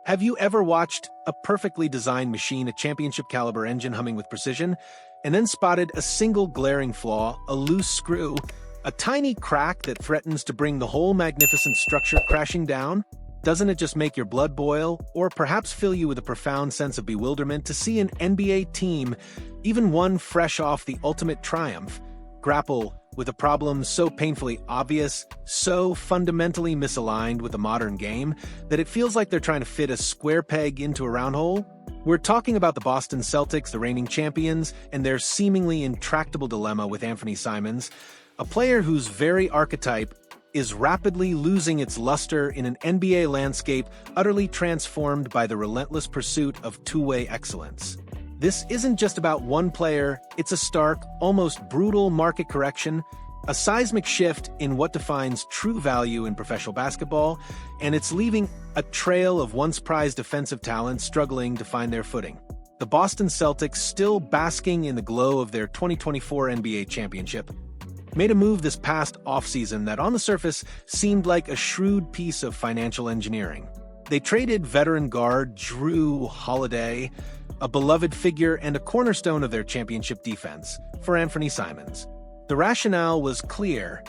Have you ever watched a perfectly designed machine, a championship-caliber engine humming with precision, and then spotted a single glaring flaw, a loose screw, a tiny crack that threatens to bring the whole magnificent structure crashing down? Doesn't it just make your blood boil, or perhaps fill you with a profound sense of bewilderment to see an NBA team, even one fresh off the ultimate triumph, grapple with a problem so painfully obvious, so fundamentally misaligned with the modern game, that it feels like they're trying to fit a square peg into a round hole? We're talking about the Boston Celtics, the reigning champions, and their seemingly intractable dilemma with Anfernee Simons, a player whose very archetype is rapidly losing its luster in an NBA landscape utterly transformed by the relentless pursuit of two-way excellence. This isn't just about one player, it's a stark, almost brutal market correction, a seismic shift in what defines true value in professional basketball, and it's leaving a trail of once prized defensive talent struggling to find their footing. The Boston Celtics, still basking in the glow of their 2024 NBA championship, made a move this past offseason that on the surface seemed like a shrewd piece of financial engineering. They traded veteran guard Jrue Holiday, a beloved figure and a cornerstone of their championship defense, for Anfernee Simons. The rationale was clear: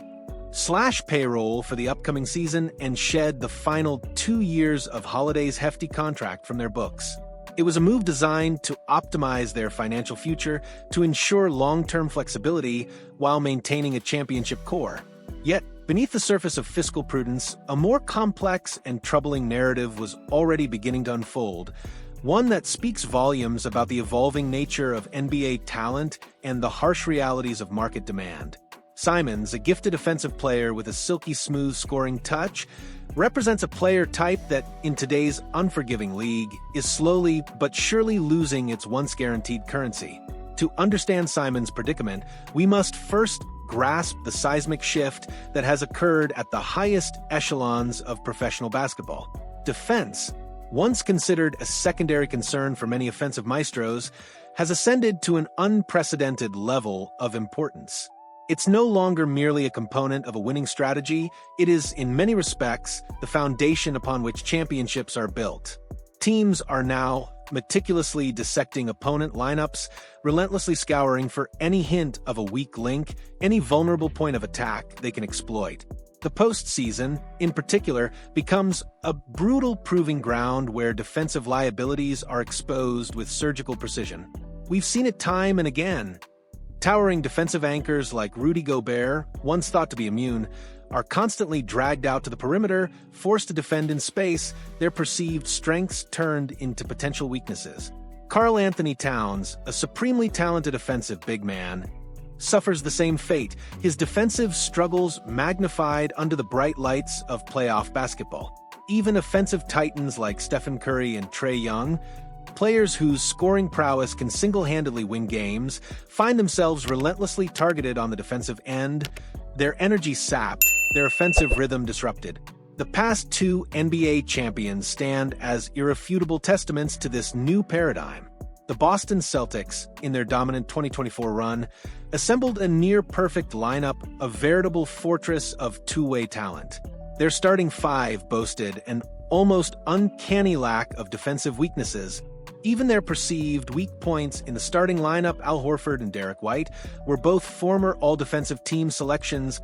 slash payroll for the upcoming season and shed the final 2 years of Holiday's hefty contract from their books. It was a move designed to optimize their financial future, to ensure long-term flexibility while maintaining a championship core. Yet, beneath the surface of fiscal prudence, a more complex and troubling narrative was already beginning to unfold, one that speaks volumes about the evolving nature of NBA talent and the harsh realities of market demand. Simons, a gifted offensive player with a silky smooth scoring touch, represents a player type that, in today's unforgiving league, is slowly but surely losing its once guaranteed currency. To understand Simons' predicament, we must first grasp the seismic shift that has occurred at the highest echelons of professional basketball. Defense, once considered a secondary concern for many offensive maestros, has ascended to an unprecedented level of importance. It's no longer merely a component of a winning strategy, it is, in many respects, the foundation upon which championships are built. Teams are now meticulously dissecting opponent lineups, relentlessly scouring for any hint of a weak link, any vulnerable point of attack they can exploit. The postseason, in particular, becomes a brutal proving ground where defensive liabilities are exposed with surgical precision. We've seen it time and again. Towering defensive anchors like Rudy Gobert, once thought to be immune, are constantly dragged out to the perimeter, forced to defend in space, their perceived strengths turned into potential weaknesses. Karl-Anthony Towns, a supremely talented offensive big man, suffers the same fate, his defensive struggles magnified under the bright lights of playoff basketball. Even offensive titans like Stephen Curry and Trae Young, players whose scoring prowess can single-handedly win games, find themselves relentlessly targeted on the defensive end, their energy sapped, their offensive rhythm disrupted. The past two NBA champions stand as irrefutable testaments to this new paradigm. The Boston Celtics, in their dominant 2024 run, assembled a near-perfect lineup, a veritable fortress of two-way talent. Their starting five boasted an almost uncanny lack of defensive weaknesses. Even their perceived weak points in the starting lineup, Al Horford and Derek White, were both former all-defensive team selections,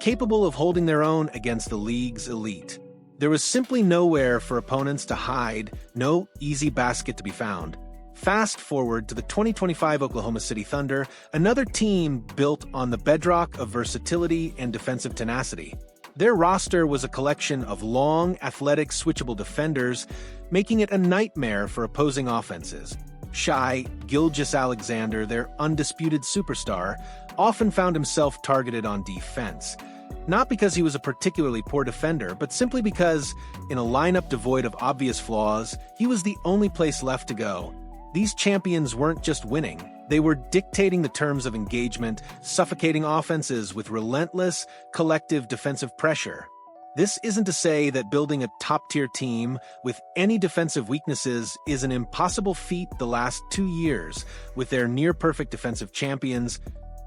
capable of holding their own against the league's elite. There was simply nowhere for opponents to hide, no easy basket to be found. Fast forward to the 2025 Oklahoma City Thunder, another team built on the bedrock of versatility and defensive tenacity. Their roster was a collection of long, athletic, switchable defenders, making it a nightmare for opposing offenses. Shai Gilgeous-Alexander, their undisputed superstar, often found himself targeted on defense. Not because he was a particularly poor defender, but simply because, in a lineup devoid of obvious flaws, he was the only place left to go. These champions weren't just winning, they were dictating the terms of engagement, suffocating offenses with relentless, collective defensive pressure. This isn't to say that building a top-tier team with any defensive weaknesses is an impossible feat. The last 2 years, with their near-perfect defensive champions,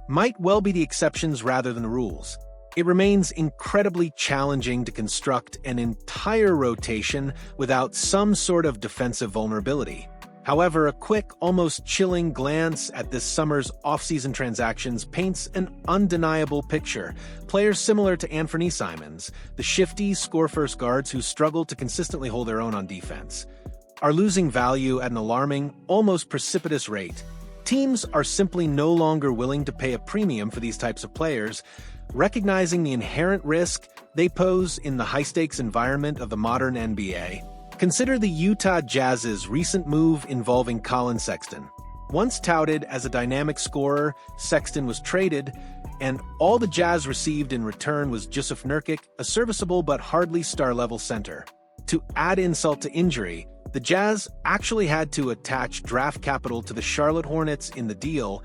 might well be the exceptions rather than the rules. It remains incredibly challenging to construct an entire rotation without some sort of defensive vulnerability. However, a quick, almost chilling glance at this summer's offseason transactions paints an undeniable picture. Players similar to Anfernee Simons, the shifty, score-first guards who struggle to consistently hold their own on defense, are losing value at an alarming, almost precipitous rate. Teams are simply no longer willing to pay a premium for these types of players, recognizing the inherent risk they pose in the high-stakes environment of the modern NBA. Consider the Utah Jazz's recent move involving Colin Sexton. Once touted as a dynamic scorer, Sexton was traded, and all the Jazz received in return was Jusuf Nurkic, a serviceable but hardly star-level center. To add insult to injury, the Jazz actually had to attach draft capital to the Charlotte Hornets in the deal,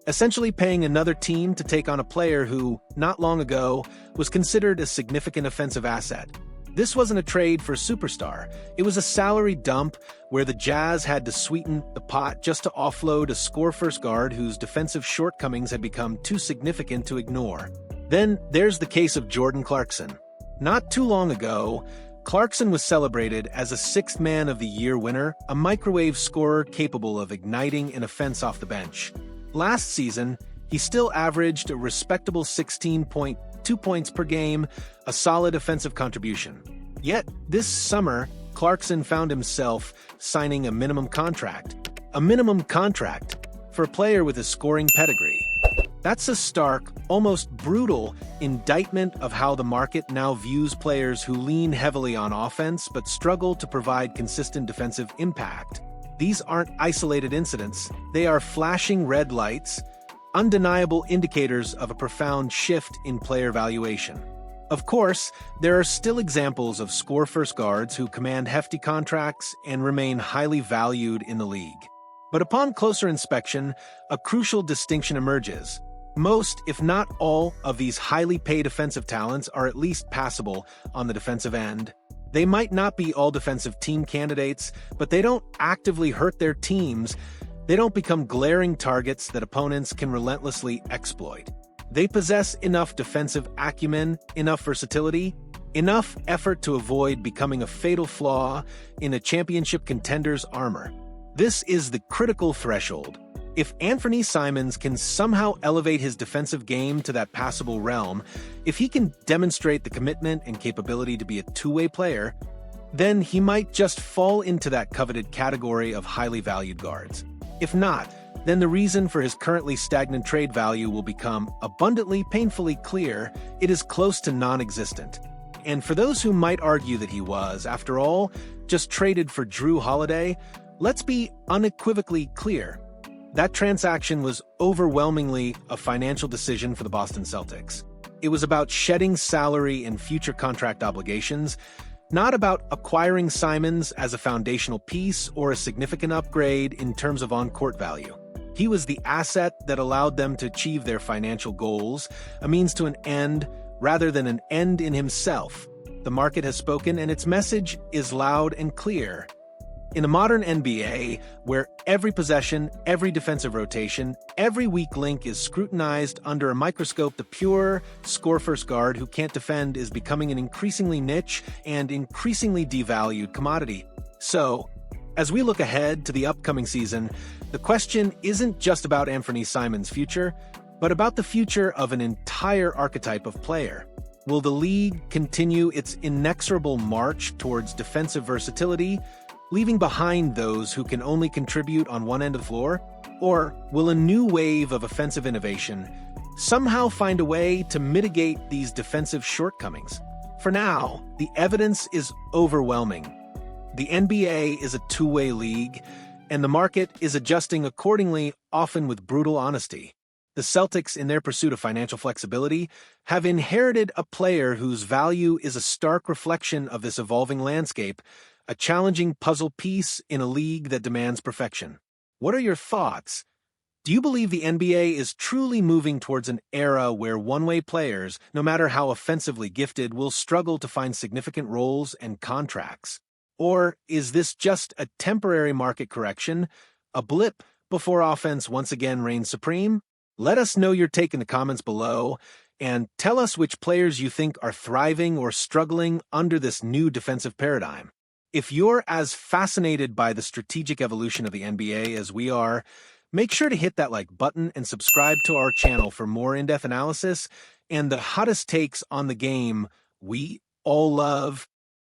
essentially paying another team to take on a player who, not long ago, was considered a significant offensive asset. This wasn't a trade for a superstar. It was a salary dump where the Jazz had to sweeten the pot just to offload a score-first guard whose defensive shortcomings had become too significant to ignore. Then there's the case of Jordan Clarkson. Not too long ago, Clarkson was celebrated as a Sixth Man of the Year winner, a microwave scorer capable of igniting an offense off the bench. Last season, he still averaged a respectable 16.2 points per game, a solid offensive contribution. Yet, this summer, Clarkson found himself signing a minimum contract. A minimum contract for a player with a scoring pedigree. That's a stark, almost brutal indictment of how the market now views players who lean heavily on offense but struggle to provide consistent defensive impact. These aren't isolated incidents, they are flashing red lights, undeniable indicators of a profound shift in player valuation. Of course, there are still examples of score-first guards who command hefty contracts and remain highly valued in the league. But upon closer inspection, a crucial distinction emerges. Most, if not all, of these highly paid offensive talents are at least passable on the defensive end. They might not be all defensive team candidates, but they don't actively hurt their teams. They don't become glaring targets that opponents can relentlessly exploit. They possess enough defensive acumen, enough versatility, enough effort to avoid becoming a fatal flaw in a championship contender's armor. This is the critical threshold. If Anfernee Simons can somehow elevate his defensive game to that passable realm, if he can demonstrate the commitment and capability to be a two-way player, then he might just fall into that coveted category of highly valued guards. If not, then the reason for his currently stagnant trade value will become abundantly, painfully clear. It is close to non-existent. And for those who might argue that he was, after all, just traded for Jrue Holiday, let's be unequivocally clear. That transaction was overwhelmingly a financial decision for the Boston Celtics. It was about shedding salary and future contract obligations, not about acquiring Simons as a foundational piece or a significant upgrade in terms of on-court value. He was the asset that allowed them to achieve their financial goals, a means to an end rather than an end in himself. The market has spoken, and its message is loud and clear. In a modern NBA, where every possession, every defensive rotation, every weak link is scrutinized under a microscope, the pure, score-first guard who can't defend is becoming an increasingly niche and increasingly devalued commodity. So, as we look ahead to the upcoming season, the question isn't just about Anfernee Simons' future, but about the future of an entire archetype of player. Will the league continue its inexorable march towards defensive versatility, leaving behind those who can only contribute on one end of the floor? Or will a new wave of offensive innovation somehow find a way to mitigate these defensive shortcomings? For now, the evidence is overwhelming. The NBA is a two-way league, and the market is adjusting accordingly, often with brutal honesty. The Celtics, in their pursuit of financial flexibility, have inherited a player whose value is a stark reflection of this evolving landscape, a challenging puzzle piece in a league that demands perfection. What are your thoughts? Do you believe the NBA is truly moving towards an era where one-way players, no matter how offensively gifted, will struggle to find significant roles and contracts? Or is this just a temporary market correction, a blip before offense once again reigns supreme? Let us know your take in the comments below. and tell us which players you think are thriving or struggling under this new defensive paradigm. If you're as fascinated by the strategic evolution of the NBA as we are, make sure to hit that like button and subscribe to our channel for more in-depth analysis and the hottest takes on the game we all love.